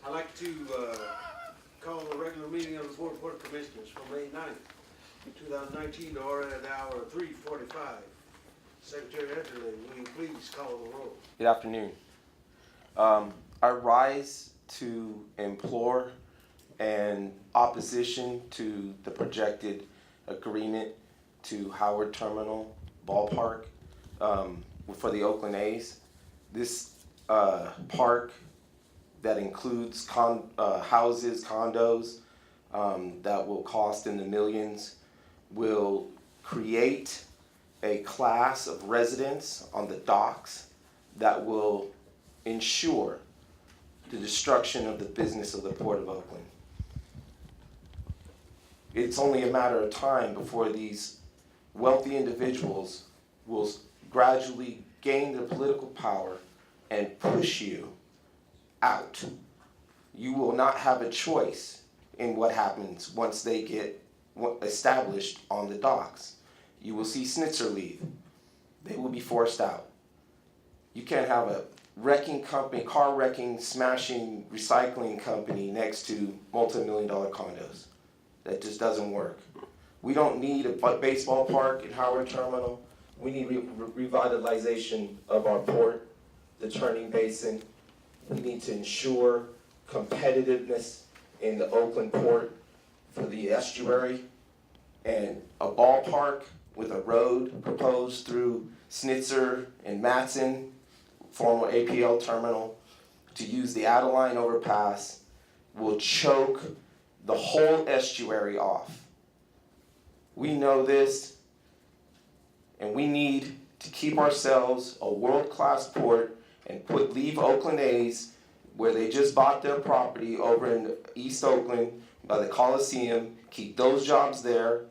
I'd like to call a regular meeting of the Board of Port Commissioners for May 9th, 2019 to order at hour 3:45. Secretary Ederle, will you please call the roll? Good afternoon. I rise to implore an opposition to the projected agreement to Howard Terminal Ballpark for the Oakland A's. This park that includes houses, condos that will cost in the millions will create a class of residents on the docks that will ensure the destruction of the business of the Port of Oakland. It's only a matter of time before these wealthy individuals will gradually gain their political power and push you out. You will not have a choice in what happens once they get established on the docks. You will see Schnitzer leave. They will be forced out. You can't have a wrecking company, car wrecking, smashing, recycling company next to multi-million-dollar condos. That just doesn't work. We don't need a baseball park at Howard Terminal. We need revitalization of our port, the turning basin. We need to ensure competitiveness in the Oakland Port for the estuary, and a ballpark with a road proposed through Schnitzer and Matson, former APL terminal, to use the Adeline overpass will choke the whole estuary off. We know this, and we need to keep ourselves a world-class port and leave Oakland A's, where they just bought their property over in East Oakland by the Coliseum, keep those jobs there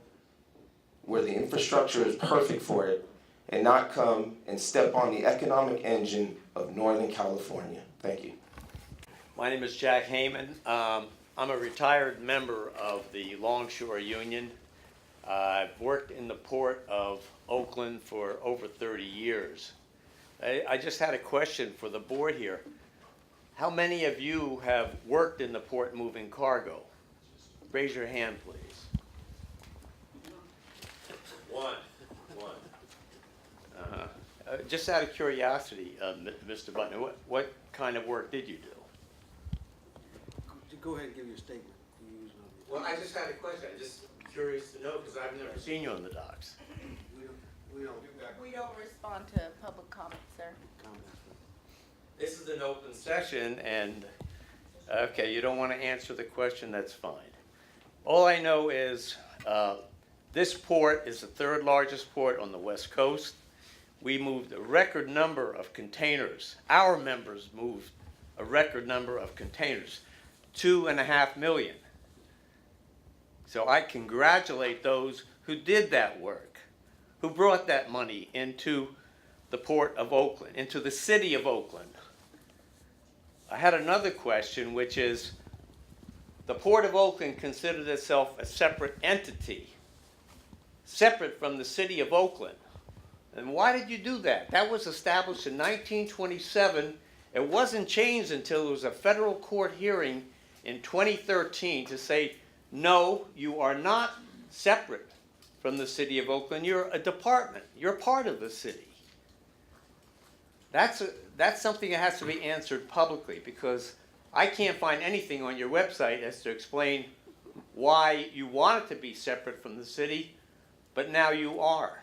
where the infrastructure is perfect for it, and not come and step on the economic engine of Northern California. Thank you. My name is Jack Heyman. I'm a retired member of the Longshore Union. I've worked in the Port of Oakland for over 30 years. I just had a question for the board here. How many of you have worked in the port moving cargo? Raise your hand, please. One. Just out of curiosity, Mr. Butner, what kind of work did you do? Go ahead and give your statement. Well, I just had a question. I'm just curious to know because I've never seen you on the docks. We don't respond to public comment, sir. This is an open session, and okay, you don't want to answer the question, that's fine. All I know is this port is the third largest port on the West Coast. We moved a record number of containers. Our members moved a record number of containers, 2.5 million. So I congratulate those who did that work, who brought that money into the Port of Oakland, into the city of Oakland. I had another question, which is, the Port of Oakland considered itself a separate entity, separate from the city of Oakland. And why did you do that? That was established in 1927. It wasn't changed until there was a federal court hearing in 2013 to say, no, you are not separate from the city of Oakland. You're a department. You're part of the city. That's something that has to be answered publicly, because I can't find anything on your website as to explain why you want it to be separate from the city, but now you are.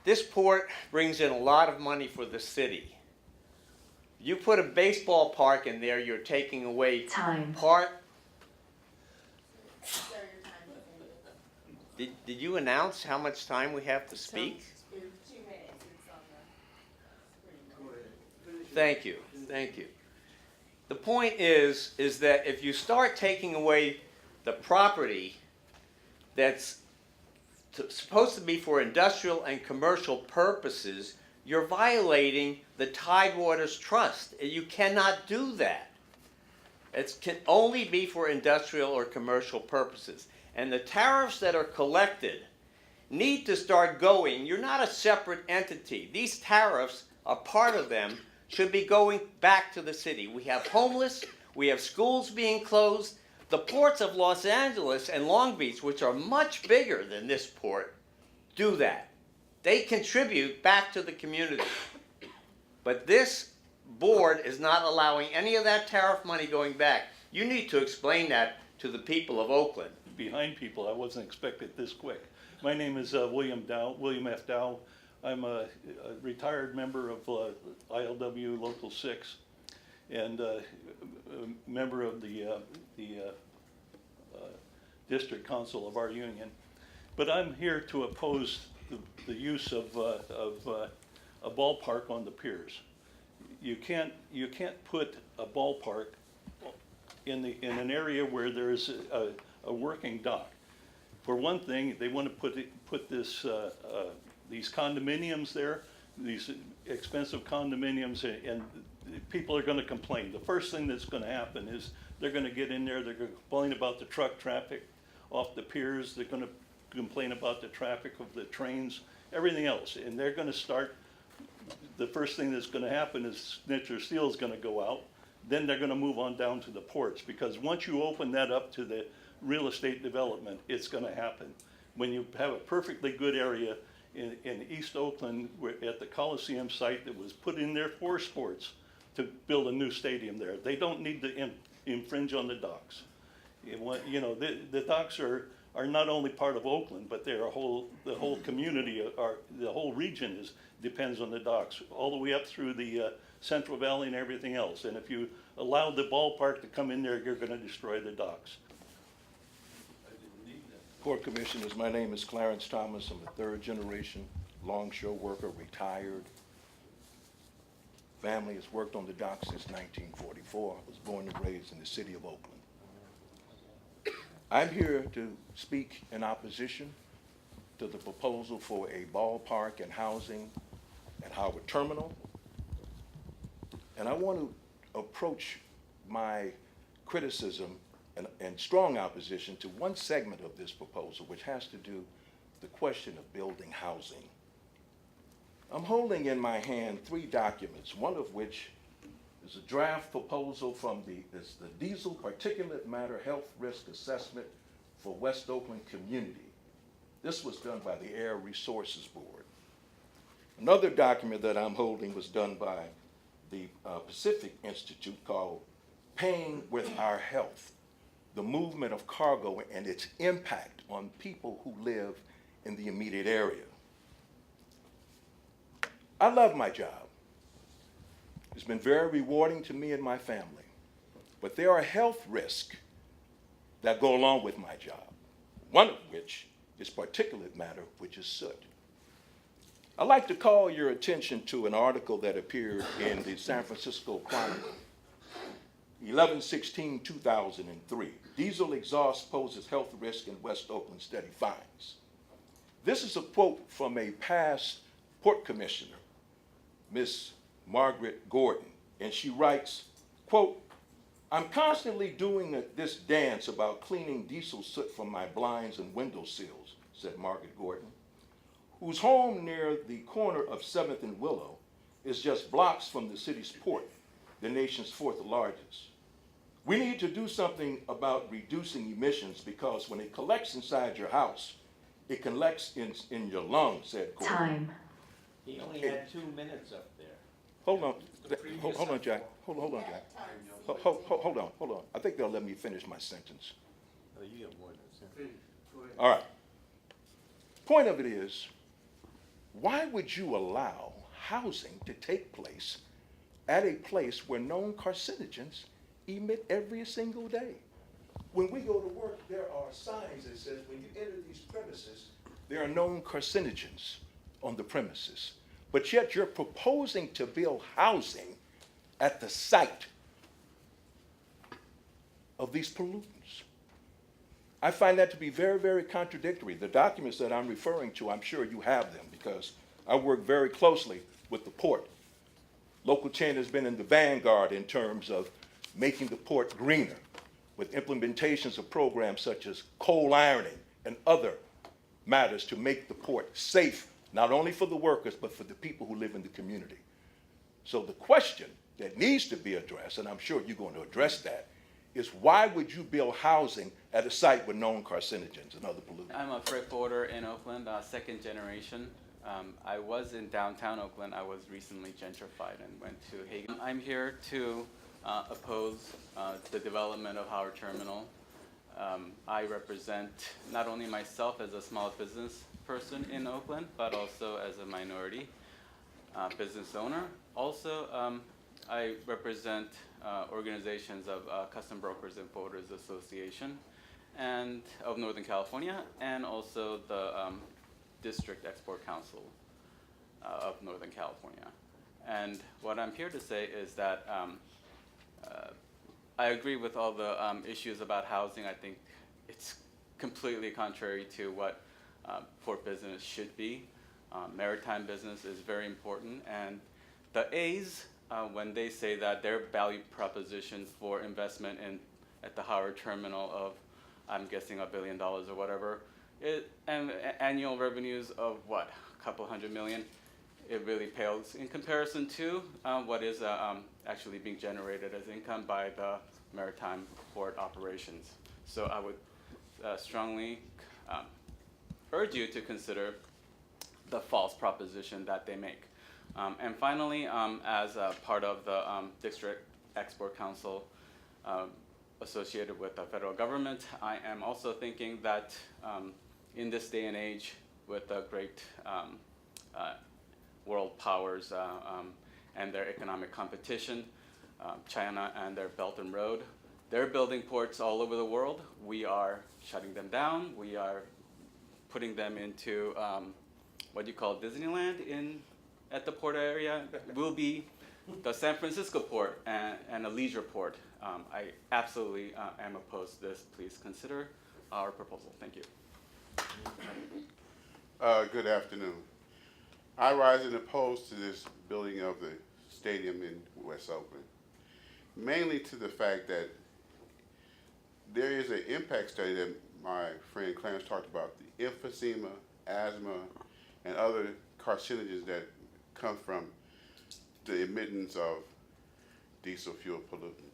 This port brings in a lot of money for the city. You put a baseball park in there, you're taking away part. Did you announce how much time we have to speak? 2 minutes. It's on the screen. Thank you. Thank you. The point is that if you start taking away the property that's supposed to be for industrial and commercial purposes, you're violating the Tidewaters Trust. You cannot do that. It can only be for industrial or commercial purposes. And the tariffs that are collected need to start going. You're not a separate entity. These tariffs are part of them should be going back to the city. We have homeless, we have schools being closed. The ports of Los Angeles and Long Beach, which are much bigger than this port, do that. They contribute back to the community. But this board is not allowing any of that tariff money going back. You need to explain that to the people of Oakland. Behind people, I wasn't expecting it this quick. My name is William F. Dow. I'm a retired member of ILWU Local 6 and a member of the district council of our union. But I'm here to oppose the use of a ballpark on the piers. You can't put a ballpark in an area where there's a working dock. For one thing, they want to put these condominiums there, these expensive condominiums, and people are going to complain. The first thing that's going to happen is they're going to get in there, they're going to complain about the truck traffic off the piers, they're going to complain about the traffic of the trains, everything else, and they're going to start. The first thing that's going to happen is snitch steel is going to go out. Then they're going to move on down to the ports, because once you open that up to the real estate development, it's going to happen. When you have a perfectly good area in East Oakland at the Coliseum site that was put in there for sports to build a new stadium there, they don't need to infringe on the docks. You know, the docks are not only part of Oakland, but they're the whole community, the whole region depends on the docks, all the way up through the Central Valley and everything else. And if you allow the ballpark to come in there, you're going to destroy the docks. Port Commissioners, my name is Clarence Thomas. I'm a third generation longshore worker, retired. Family has worked on the dock since 1944. I was born and raised in the city of Oakland. I'm here to speak in opposition to the proposal for a ballpark and housing at Howard Terminal. And I want to approach my criticism and strong opposition to one segment of this proposal, which has to do with the question of building housing. I'm holding in my hand 3 documents, one of which is a draft proposal from the Diesel Particulate Matter Health Risk Assessment for West Oakland Community. This was done by the Air Resources Board. Another document that I'm holding was done by the Pacific Institute called Paying with Our Health, the movement of cargo and its impact on people who live in the immediate area. I love my job. It's been very rewarding to me and my family, but there are health risks that go along with my job, one of which is particulate matter, which is soot. I'd like to call your attention to an article that appeared in the San Francisco Chronicle, 11/16/2003. Diesel exhaust poses health risk in West Oakland, steady finds. This is a quote from a past port commissioner, Miss Margaret Gordon, and she writes, quote, "I'm constantly doing this dance about cleaning diesel soot from my blinds and window sills," said Margaret Gordon, whose home near the corner of 7th and Willow is just blocks from the city's port, the nation's 4th largest. "We need to do something about reducing emissions because when it collects inside your house, it collects in your lungs," said Gordon. Time. He only had 2 minutes up there. Hold on, hold on, Jack. Hold on, Jack. Hold on. I think they'll let me finish my sentence. Oh, you have more than Go ahead. All right. Point of it is, why would you allow housing to take place at a place where known carcinogens emit every single day? When we go to work, there are signs that says when you enter these premises, there are known carcinogens on the premises. But yet you're proposing to build housing at the site of these pollutants. I find that to be very, very contradictory. The documents that I'm referring to, I'm sure you have them because I work very closely with the port. Local 10 has been in the vanguard in terms of making the port greener with implementations of programs such as coal ironing and other matters to make the port safe, not only for the workers, but for the people who live in the community. So the question that needs to be addressed, and I'm sure you're going to address that, is why would you build housing at a site with known carcinogens and other pollutants? I'm a freight forwarder in Oakland, second generation. I was in downtown Oakland. I was recently gentrified and went to Hagen. I'm here to oppose the development of Howard Terminal. I represent not only myself as a small business person in Oakland, but also as a minority business owner. Also, I represent organizations of Custom Brokers and Forwarders Association and of Northern California, and also the District Export Council of Northern California. And what I'm here to say is that I agree with all the issues about housing. I think it's completely contrary to what port business should be. Maritime business is very important, and the A's, when they say that their value proposition for investment at the Howard Terminal of, I'm guessing $1 billion or whatever, and annual revenues of what, a couple $100 million, it really pales in comparison to what is actually being generated as income by the maritime port operations. So I would strongly urge you to consider the false proposition that they make. And finally, as a part of the District Export Council associated with the federal government, I am also thinking that in this day and age, with the great world powers and their economic competition, China and their Belt and Road, they're building ports all over the world. We are shutting them down. We are putting them into what you call Disneyland at the port area. Will be the San Francisco port and a leisure port. I absolutely am opposed to this. Please consider our proposal. Thank you. Good afternoon. I rise and oppose to this building of the stadium in West Oakland, mainly to the fact that there is an impact study that my friend Clarence talked about, the emphysema, asthma, and other carcinogens that come from the emissions of diesel fuel pollutant.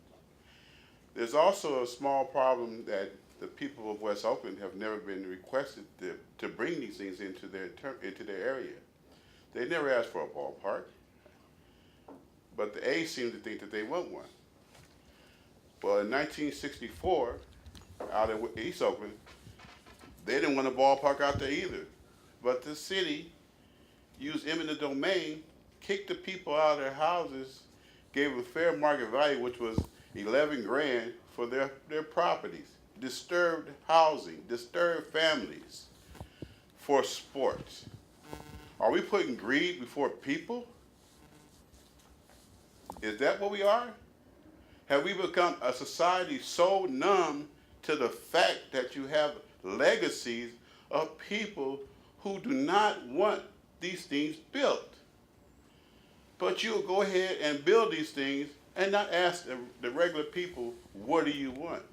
There's also a small problem that the people of West Oakland have never been requested to bring these things into their area. They never asked for a ballpark, but the A's seem to think that they want one. Well, in 1964, out in East Oakland, they didn't want a ballpark out there either. But the city used eminent domain, kicked the people out of their houses, gave them fair market value, which was 11 grand for their properties. Disturbed housing, disturbed families for sports. Are we putting greed before people? Is that what we are? Have we become a society so numb to the fact that you have legacies of people who do not want these things built? But you'll go ahead and build these things and not ask the regular people, what do you want?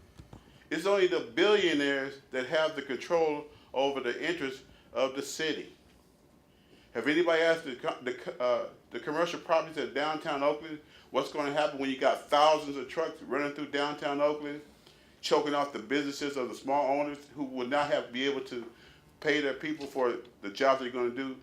It's only the billionaires that have the control over the interests of the city. Have anybody asked the commercial properties at downtown Oakland what's going to happen when you got thousands of trucks running through downtown Oakland, choking off the businesses of the small owners who will not be able to pay their people for the jobs they're going to do?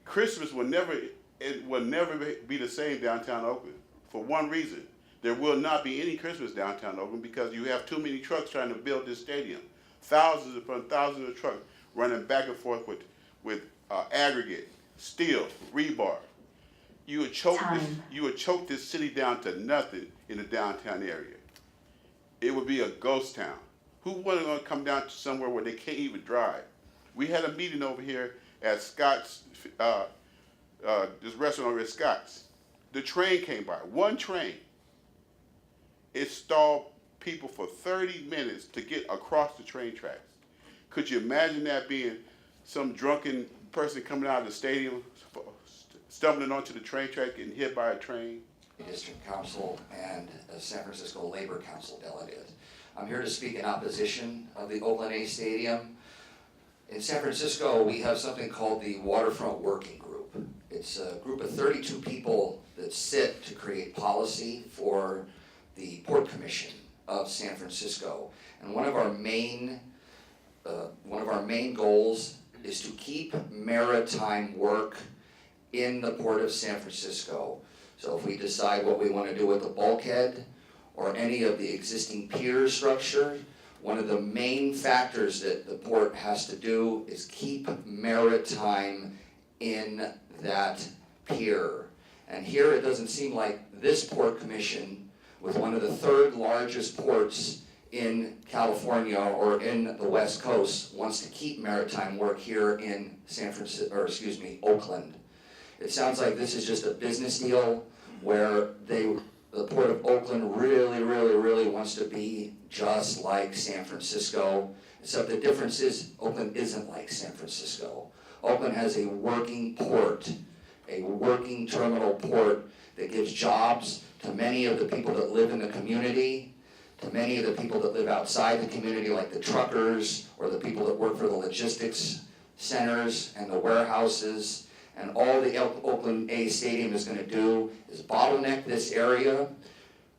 Christmas will never be the same downtown Oakland for one reason. There will not be any Christmas downtown Oakland because you have too many trucks trying to build this stadium. Thousands upon thousands of trucks running back and forth with aggregate, steel, rebar. You would choke this city down to nothing in the downtown area. It would be a ghost town. Who wouldn't want to come down to somewhere where they can't even drive? We had a meeting over here at Scott's, this restaurant over at Scott's. The train came by, one train. It stalled people for 30 minutes to get across the train tracks. Could you imagine that being some drunken person coming out of the stadium, stumbling onto the train track, getting hit by a train? District Council and a San Francisco Labor Council delegate. I'm here to speak in opposition of the Oakland A Stadium. In San Francisco, we have something called the Waterfront Working Group. It's a group of 32 people that sit to create policy for the Port Commission of San Francisco. And one of our main goals is to keep maritime work in the Port of San Francisco. So if we decide what we want to do with the bulkhead or any of the existing pier structure, one of the main factors that the port has to do is keep maritime in that pier. And here it doesn't seem like this Port Commission, with one of the third largest ports in California or in the West Coast, wants to keep maritime work here in Oakland. It sounds like this is just a business deal where the Port of Oakland really wants to be just like San Francisco, except the difference is Oakland isn't like San Francisco. Oakland has a working port, a working terminal port that gives jobs to many of the people that live in the community, to many of the people that live outside the community, like the truckers or the people that work for the logistics centers and the warehouses. And all the Oakland A Stadium is going to do is bottleneck this area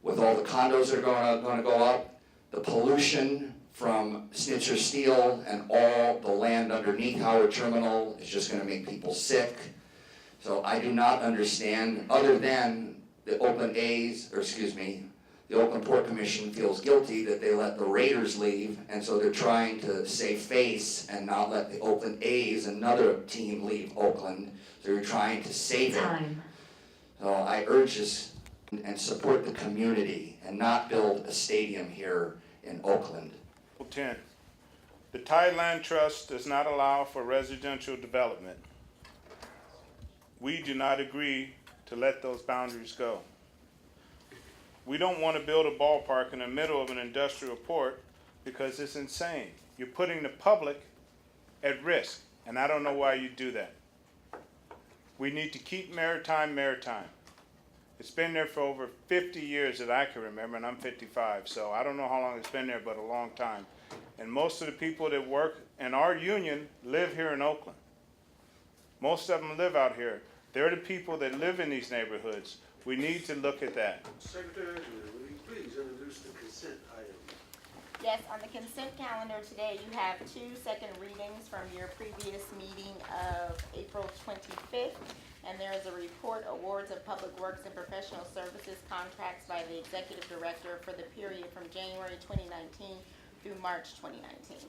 with all the condos that are going to go up, the pollution from Snitzer Steel and all the land underneath Howard Terminal is just going to make people sick. So I do not understand, other than the Oakland Port Commission feels guilty that they let the Raiders leave, and so they're trying to save face and not let the Oakland A's, another team, leave Oakland. So they're trying to save it. So I urge this and support the community and not build a stadium here in Oakland. 10. The Tideland Trust does not allow for residential development. We do not agree to let those boundaries go. We don't want to build a ballpark in the middle of an industrial port because it's insane. You're putting the public at risk, and I don't know why you do that. We need to keep maritime. It's been there for over 50 years that I can remember, and I'm 55, so I don't know how long it's been there, but a long time. And most of the people that work in our union live here in Oakland. Most of them live out here. They're the people that live in these neighborhoods. We need to look at that. Secretary Angela, will you please introduce the consent item? Yes, on the consent calendar today, you have 2 second readings from your previous meeting of April 25th. And there is a report, awards of public works and professional services contracts by the executive director for the period from January 2019 through March 2019.